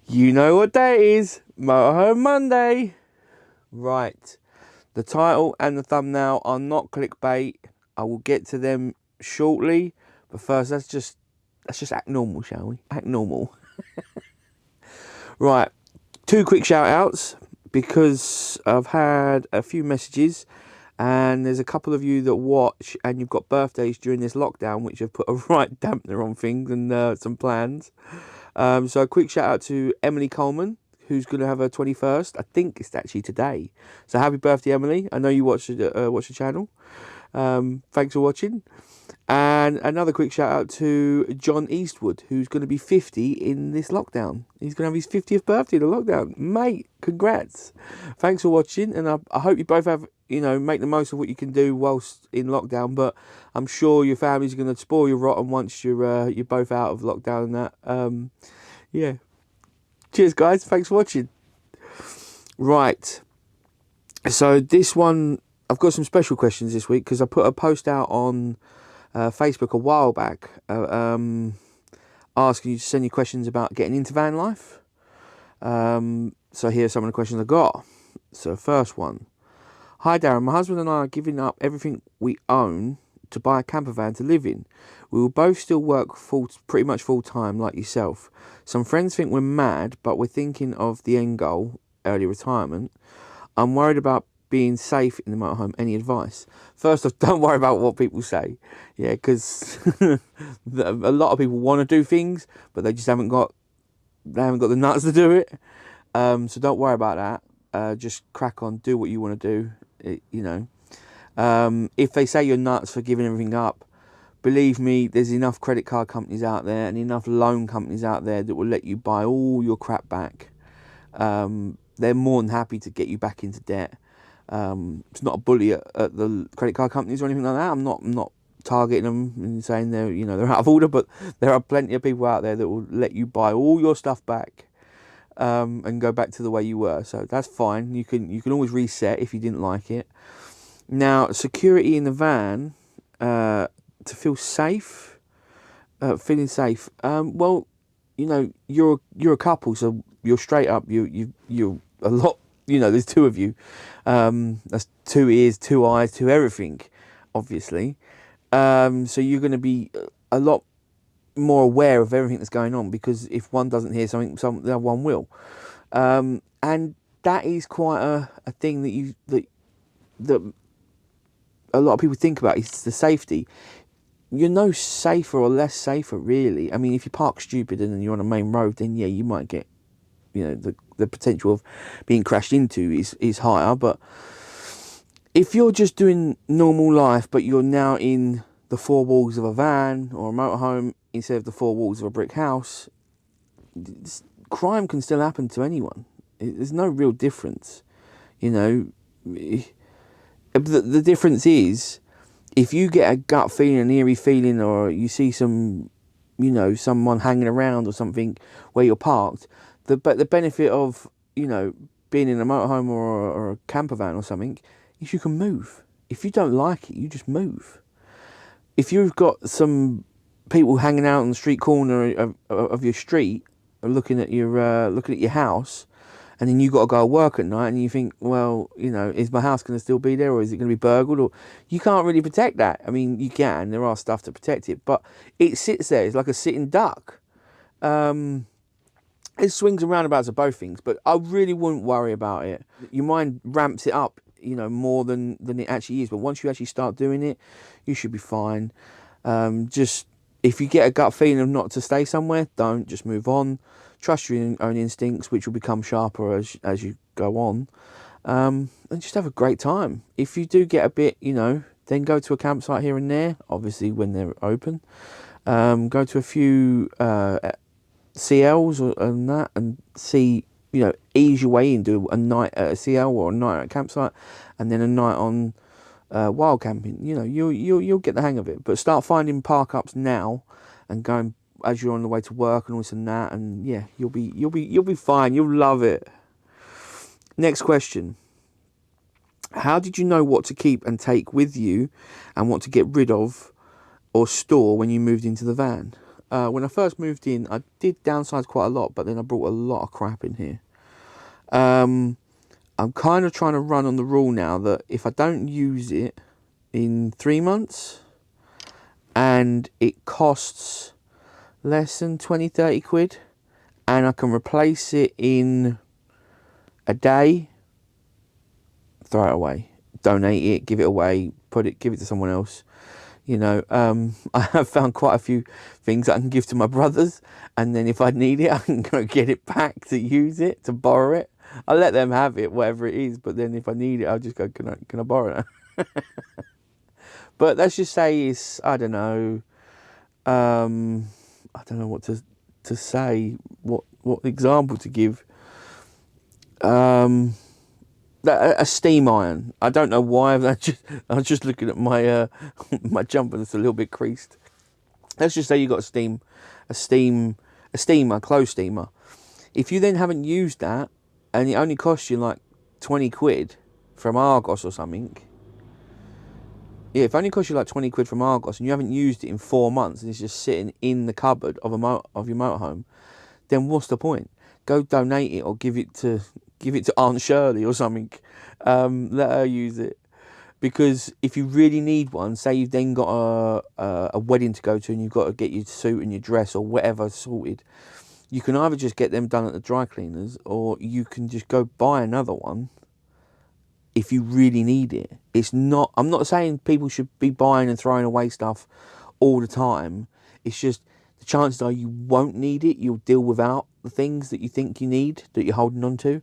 You know what day it is, Motorhome Monday. Right, the title and the thumbnail are not clickbait. I will get to them shortly, but first let's just act normal, shall we? Act normal. Right, two quick shout outs because I've had a few messages and there's a couple of you that watch and you've got birthdays during this lockdown which have put a right dampener on things and some plans. So a quick shout out to Emily Coleman, who's going to have her 21st. I think it's actually today. So happy birthday, Emily. I know you watch the channel. Thanks for watching. And another quick shout out to John Eastwood, who's going to be 50 in this lockdown. He's going to have his 50th birthday in the lockdown. Mate, congrats. Thanks for watching. And I hope you both have, make the most of what you can do whilst in lockdown. But I'm sure your family's going to spoil you rotten once you're both out of lockdown and that. Yeah. Cheers, guys. Thanks for watching. Right. So this one, I've got some special questions this week because I put a post out on Facebook a while back asking you to send your questions about getting into van life. So here's some of the questions I got. So first one. Hi Darren, my husband and I are giving up everything we own to buy a camper van to live in. We will both still work pretty much full time like yourself. Some friends think we're mad, but we're thinking of the end goal, early retirement. I'm worried about being safe in the motorhome. Any advice? First off, don't worry about what people say. Yeah, because a lot of people want to do things, but they just haven't got the nuts to do it. So don't worry about that. Just crack on, do what you want to do. If they say you're nuts for giving everything up, believe me, there's enough credit card companies out there and enough loan companies out there that will let you buy all your crap back. They're more than happy to get you back into debt. It's not a bully at the credit card companies or anything like that. I'm not targeting them and saying they're out of order, but there are plenty of people out there that will let you buy all your stuff back and go back to the way you were. So that's fine. You can always reset if you didn't like it. Now, security in the van, to feel safe, feeling safe. Well, you're a couple, so you're straight up. You're a lot. There's two of you. That's 2 ears, 2 eyes, 2 everything, obviously. So you're going to be a lot more aware of everything that's going on, because if one doesn't hear something, the other one will. And that is quite a thing that a lot of people think about, is the safety. You're no safer or less safer, really. I mean, if you park stupid and then you're on a main road, then yeah, you might get, the potential of being crashed into is higher. But if you're just doing normal life, but you're now in the 4 walls of a van or a motorhome instead of the 4 walls of a brick house, crime can still happen to anyone. There's no real difference, The difference is, if you get a gut feeling, an eerie feeling, or you see someone hanging around or something where you're parked, the benefit of, being in a motorhome or a camper van or something is you can move. If you don't like it, you just move. If you've got some people hanging out on the street corner of your street, looking at your house, and then you got to go to work at night, and you think, well, is my house going to still be there, or is it going to be burgled? Or you can't really protect that. I mean, you can. There are stuff to protect it, but it sits there. It's like a sitting duck. It swings and roundabouts of both things, but I really wouldn't worry about it. Your mind ramps it up, more than it actually is. But once you actually start doing it, you should be fine. Just if you get a gut feeling of not to stay somewhere, don't. Just move on. Trust your own instincts, which will become sharper as you go on, and just have a great time. If you do get a bit, then go to a campsite here and there, obviously when they're open. Go to a few CLs and that, and see, ease your way in, do a night at a CL or a night at a campsite, and then a night on wild camping. You'll get the hang of it. But start finding park ups now and going as you're on the way to work and all this and that, and yeah, you'll be fine. You'll love it. Next question. How did you know what to keep and take with you and what to get rid of or store when you moved into the van? when I first moved in, I did downsize quite a lot, but then I brought a lot of crap in here. I'm kind of trying to run on the rule now that if I don't use it in 3 months and it costs less than 20-30 quid and I can replace it in a day, throw it away, donate it, give it away, give it to someone else. You know, I have found quite a few things that I can give to my brothers, and then if I need it, I can go get it back to use it, to borrow it. I'll let them have it, whatever it is, but then if I need it, I'll just go, can I borrow it? But let's just say it's, I don't know what to say, what example to give. A steam iron. I don't know why. I was just looking at my my jumper that's a little bit creased. Let's just say you got a steamer, clothes steamer. If you then haven't used that, and it only costs you like 20 quid from Argos or something. Yeah, if it only costs you like 20 quid from Argos and you haven't used it in 4 months and it's just sitting in the cupboard of your motorhome, then what's the point? Go donate it or give it to Aunt Shirley or something. Let her use it. Because if you really need one, say you've then got a wedding to go to and you've got to get your suit and your dress or whatever sorted, you can either just get them done at the dry cleaners or you can just go buy another one if you really need it. I'm not saying people should be buying and throwing away stuff all the time. It's just the chances are you won't need it. You'll deal without the things that you think you need, that you're holding on to.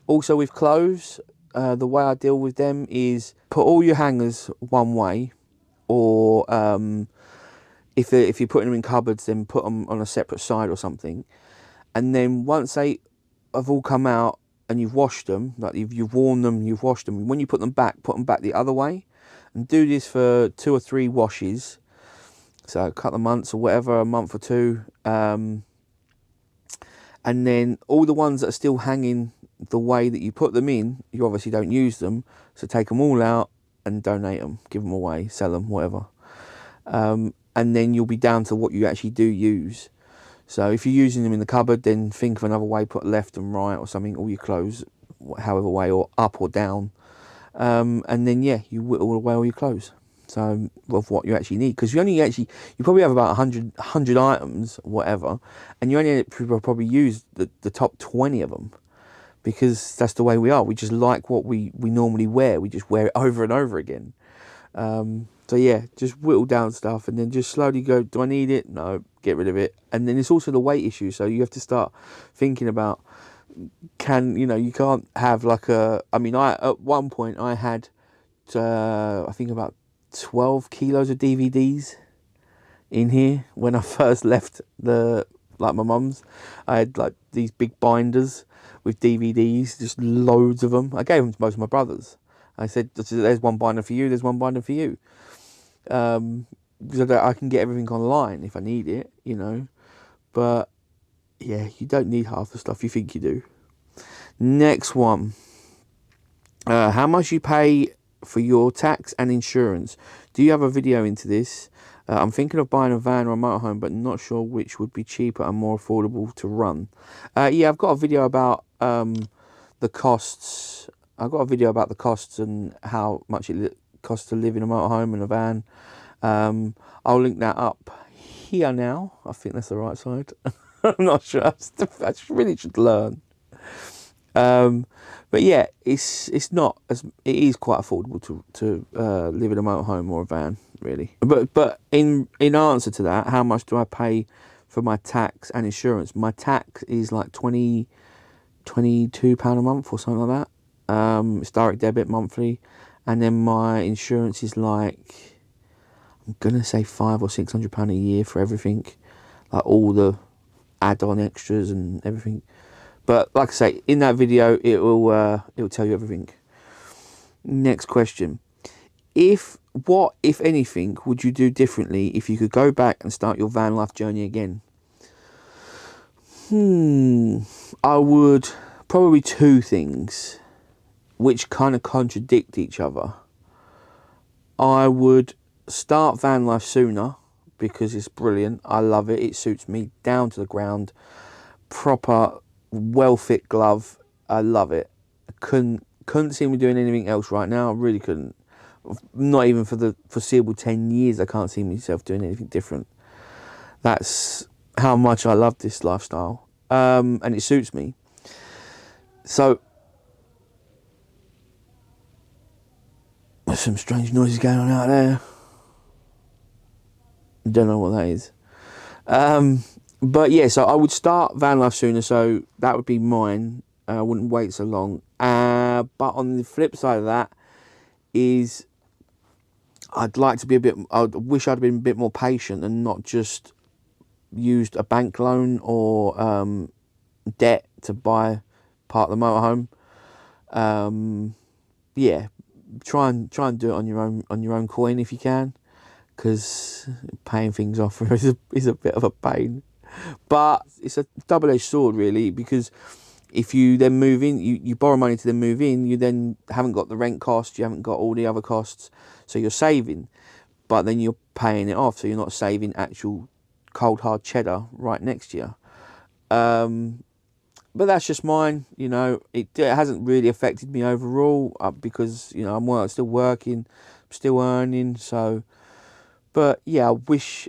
Also with clothes, the way I deal with them is put all your hangers one way, or if you're putting them in cupboards, then put them on a separate side or something. And then once they have all come out and you've washed them, like you've worn them, you've washed them, when you put them back the other way, and do this for 2 or 3 washes, so a couple of months or whatever, a month or 2, and then all the ones that are still hanging the way that you put them in, you obviously don't use them, so take them all out and donate them, give them away, sell them, whatever. And then you'll be down to what you actually do use. So if you're using them in the cupboard, then think of another way, put left and right or something, all your clothes, however way, or up or down. And then, yeah, you whittle away all your clothes. So of what you actually need, because you probably have about 100 items, whatever, and you only probably use the top 20 of them, because that's the way we are. We just like what we normally wear. We just wear it over and over again. So yeah, just whittle down stuff and then just slowly go, do I need it? No, get rid of it. And then it's also the weight issue. So you have to start thinking about, you can't have like at one point I had, I think about 12 kilos of DVDs in here when I first left my mum's. I had like these big binders with DVDs, just loads of them. I gave them to most of my brothers. I said, there's one binder for you, there's one binder for you. Because I can get everything online if I need it, But yeah, you don't need half the stuff you think you do. Next one. How much you pay for your tax and insurance? Do you have a video into this? I'm thinking of buying a van or a motorhome, but not sure which would be cheaper and more affordable to run. Yeah, I've got a video about the costs. I've got a video about the costs and how much it costs to live in a motorhome and a van. I'll link that up here now. I think that's the right side. I'm not sure. I really should learn. But yeah, it is quite affordable to live in a motorhome or a van, really. But in answer to that, how much do I pay for my tax and insurance? My tax is like £22 a month or something like that. It's direct debit monthly, and then my insurance is like, I'm gonna say £500 or £600 a year for everything, like all the add-on extras and everything. But like I say, in that video, it will tell you everything. Next question: what, if anything, would you do differently if you could go back and start your van life journey again? I would probably 2 things, which kind of contradict each other. I would start van life sooner, because it's brilliant. I love it. It suits me down to the ground. Proper, well-fit glove. I love it. I couldn't see me doing anything else right now. I really couldn't. Not even for the foreseeable 10 years, I can't see myself doing anything different. That's how much I love this lifestyle. And it suits me. So, there's some strange noises going on out there. Don't know what that is. But yeah, so I would start van life sooner, so that would be mine. I wouldn't wait so long. But on the flip side of that is I'd like to be I wish I'd been a bit more patient and not just used a bank loan or debt to buy part of the motorhome. Yeah, try and do it on your own coin if you can, because paying things off is a bit of a pain. But it's a double-edged sword, really, because if you then move in, you borrow money to then move in, you then haven't got the rent cost, you haven't got all the other costs, so you're saving, but then you're paying it off, so you're not saving actual cold hard cheddar right next to you. But that's just mine, you know. It hasn't really affected me overall because, you know, I'm still working, still earning. So, but yeah,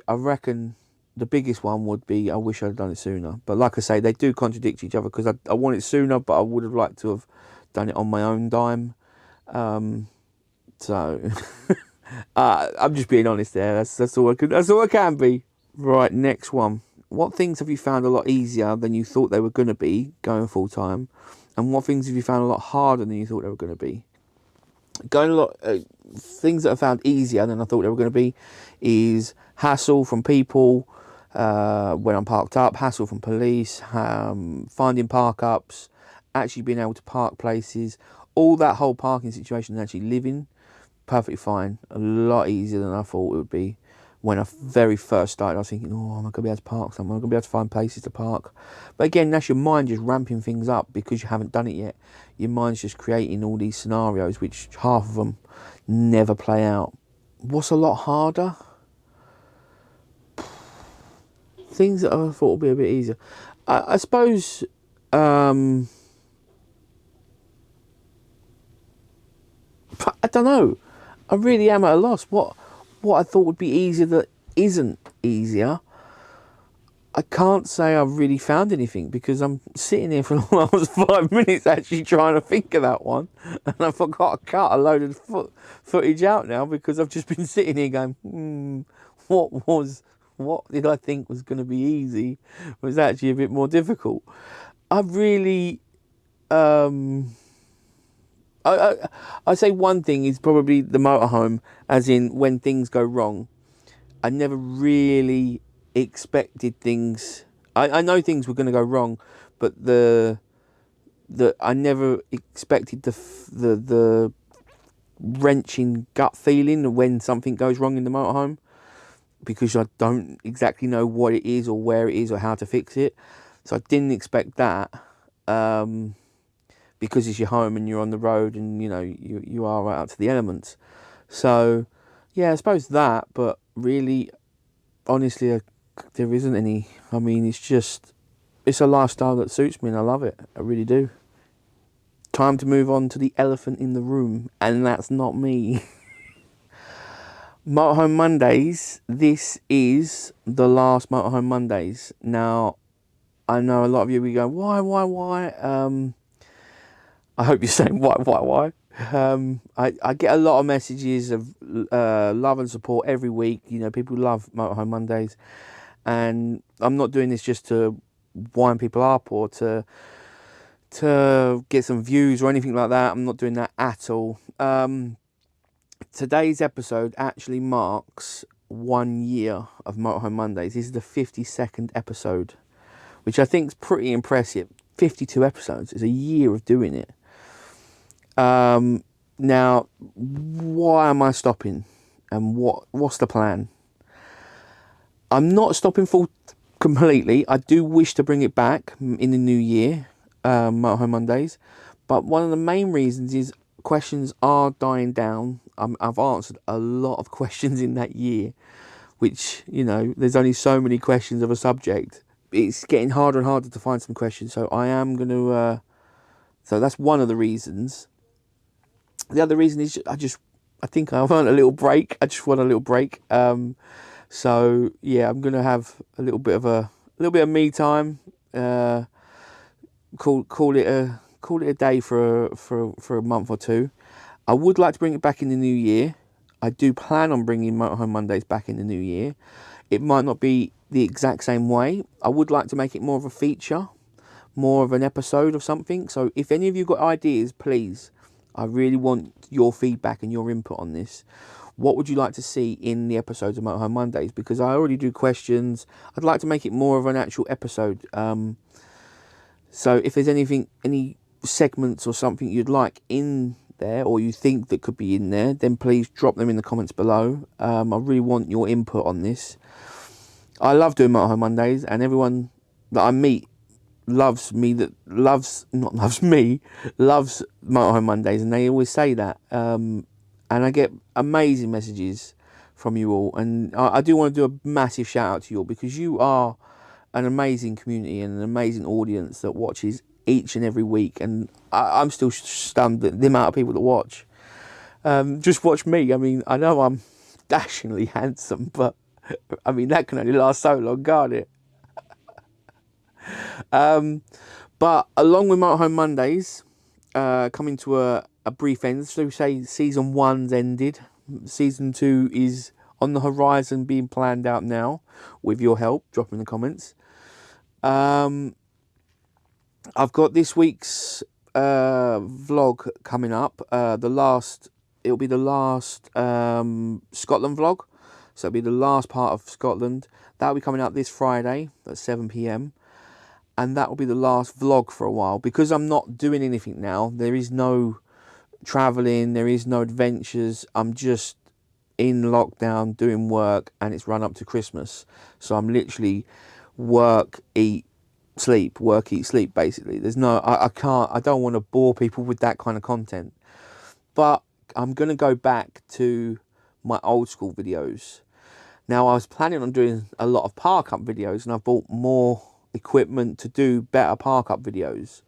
I reckon the biggest one would be I wish I'd done it sooner. But like I say, they do contradict each other, because I want it sooner, but I would have liked to have done it on my own dime. So I'm just being honest there. That's all I can be. Right, next one. What things have you found a lot easier than you thought they were going to be going full time, and what things have you found a lot harder than you thought they were going to be? Things that I found easier than I thought they were going to be is hassle from people when I'm parked up, hassle from police, finding park ups, actually being able to park places, all that whole parking situation and actually living, perfectly fine. A lot easier than I thought it would be. When I very first started, I was thinking, oh, am I going to be able to park somewhere? Am I going to be able to find places to park? But again, that's your mind just ramping things up because you haven't done it yet. Your mind's just creating all these scenarios, which half of them never play out. What's a lot harder? Things that I thought would be a bit easier. I suppose... I don't know. I really am at a loss. What I thought would be easier that isn't easier. I can't say I've really found anything, because I'm sitting here for the last 5 minutes actually trying to think of that one, and I forgot to cut a load of footage out now because I've just been sitting here going, what did I think was going to be easy was actually a bit more difficult. I really I say one thing is probably the motorhome, as in when things go wrong. I never really expected things. I know things were going to go wrong, but I never expected the wrenching gut feeling when something goes wrong in the motorhome, because I don't exactly know what it is or where it is or how to fix it. So I didn't expect that. Because it's your home and you're on the road and, you know, you are right up to the elements. So, yeah, I suppose that, but really, honestly, there isn't any. I mean, it's a lifestyle that suits me and I love it. I really do. Time to move on to the elephant in the room, and that's not me. Motorhome Mondays. This is the last Motorhome Mondays. Now, I know a lot of you will go, why? I hope you're saying why. I get a lot of messages of love and support every week. You know, people love Motorhome Mondays, and I'm not doing this just to wind people up or to get some views or anything like that. I'm not doing that at all. Today's episode actually marks 1 year of Motorhome Mondays. This is the 52nd episode, which I think is pretty impressive. 52 episodes is a year of doing it. Now, why am I stopping, and what's the plan? I'm not stopping completely. I do wish to bring it back in the new year, Motorhome Mondays, but one of the main reasons is questions are dying down. I've answered a lot of questions in that year, which, you know, there's only so many questions of a subject. It's getting harder and harder to find some questions, so I am going to... so that's one of the reasons. The other reason is I think I want a little break. I just want a little break. So yeah, I'm gonna have a little bit of me time. Call it a day for a month or two. I would like to bring it back in the new year. I do plan on bringing Motorhome Mondays back in the new year. It might not be the exact same way. I would like to make it more of a feature, more of an episode of something. So if any of you got ideas, please, I really want your feedback and your input on this. What would you like to see in the episodes of Motorhome Mondays? Because I already do questions. I'd like to make it more of an actual episode. So if there's any segments or something you'd like in there, or you think that could be in there, then please drop them in the comments below. I really want your input on this. I love doing Motorhome Mondays, and everyone that I meet loves Motorhome Mondays, and they always say that. And I get amazing messages from you all, and I do want to do a massive shout out to you all, because you are an amazing community and an amazing audience that watches each and every week, and I'm still stunned at the amount of people that watch. Just watch me. I mean, I know I'm dashingly handsome, but I mean, that can only last so long, can't it? But along with Motorhome Mondays coming to a brief end, so say season 1's ended, season 2 is on the horizon, being planned out now with your help. Drop in the comments. I've got this week's vlog coming up. It'll be the last Scotland vlog, so it'll be the last part of Scotland. That'll be coming out this Friday at 7 p.m. and that will be the last vlog for a while, because I'm not doing anything now. There is no travelling, there is no adventures. I'm just in lockdown doing work, and it's run up to Christmas, so I'm literally work, eat, sleep, work, eat, sleep, basically. There's no, I don't want to bore people with that kind of content, but I'm going to go back to my old school videos. Now, I was planning on doing a lot of park up videos, and I've bought more equipment to do better park up videos,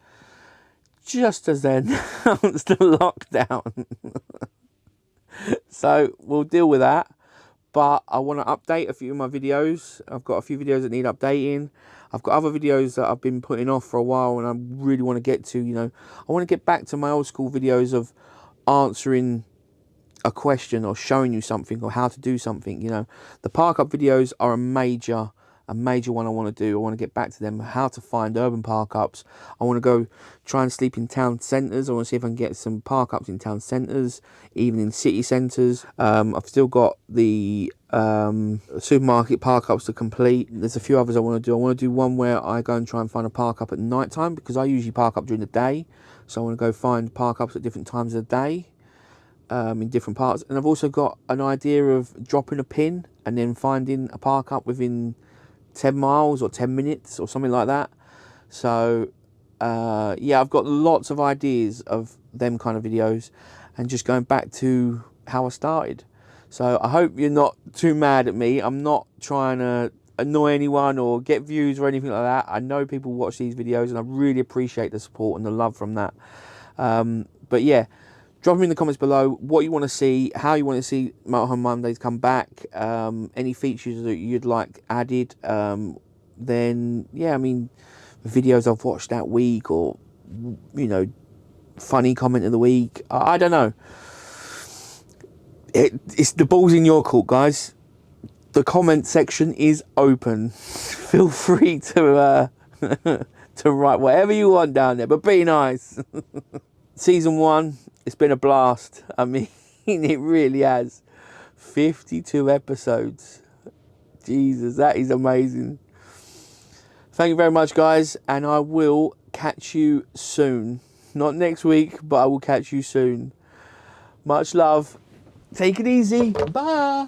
just as then announced the lockdown. So we'll deal with that, but I want to update a few of my videos. I've got a few videos that need updating. I've got other videos that I've been putting off for a while, and I really want to get to, you know, I want to get back to my old school videos of answering a question or showing you something or how to do something. You know, the park up videos are a major one I want to do. I want to get back to them, how to find urban park ups. I want to go try and sleep in town centres. I want to see if I can get some park ups in town centres, even in city centres. I've still got the supermarket park ups to complete. There's a few others I want to do. I want to do one where I go and try and find a park up at night time, because I usually park up during the day, so I want to go find park ups at different times of the day, in different parts. And I've also got an idea of dropping a pin and then finding a park up within 10 miles or 10 minutes or something like that. So yeah, I've got lots of ideas of them kind of videos, and just going back to how I started. So I hope you're not too mad at me. I'm not trying to annoy anyone or get views or anything like that. I know people watch these videos, and I really appreciate the support and the love from that. But yeah, drop them in the comments below what you want to see, how you want to see Motorhome Mondays come back, any features that you'd like added. Then, yeah, I mean, videos I've watched that week, or, you know, funny comment of the week. I don't know. It's the ball's in your court, guys. The comment section is open. Feel free to to write whatever you want down there, but be nice. Season 1, it's been a blast. I mean, it really has. 52 episodes. Jesus, that is amazing. Thank you very much, guys, and I will catch you soon. Not next week, but I will catch you soon. Much love. Take it easy. Bye.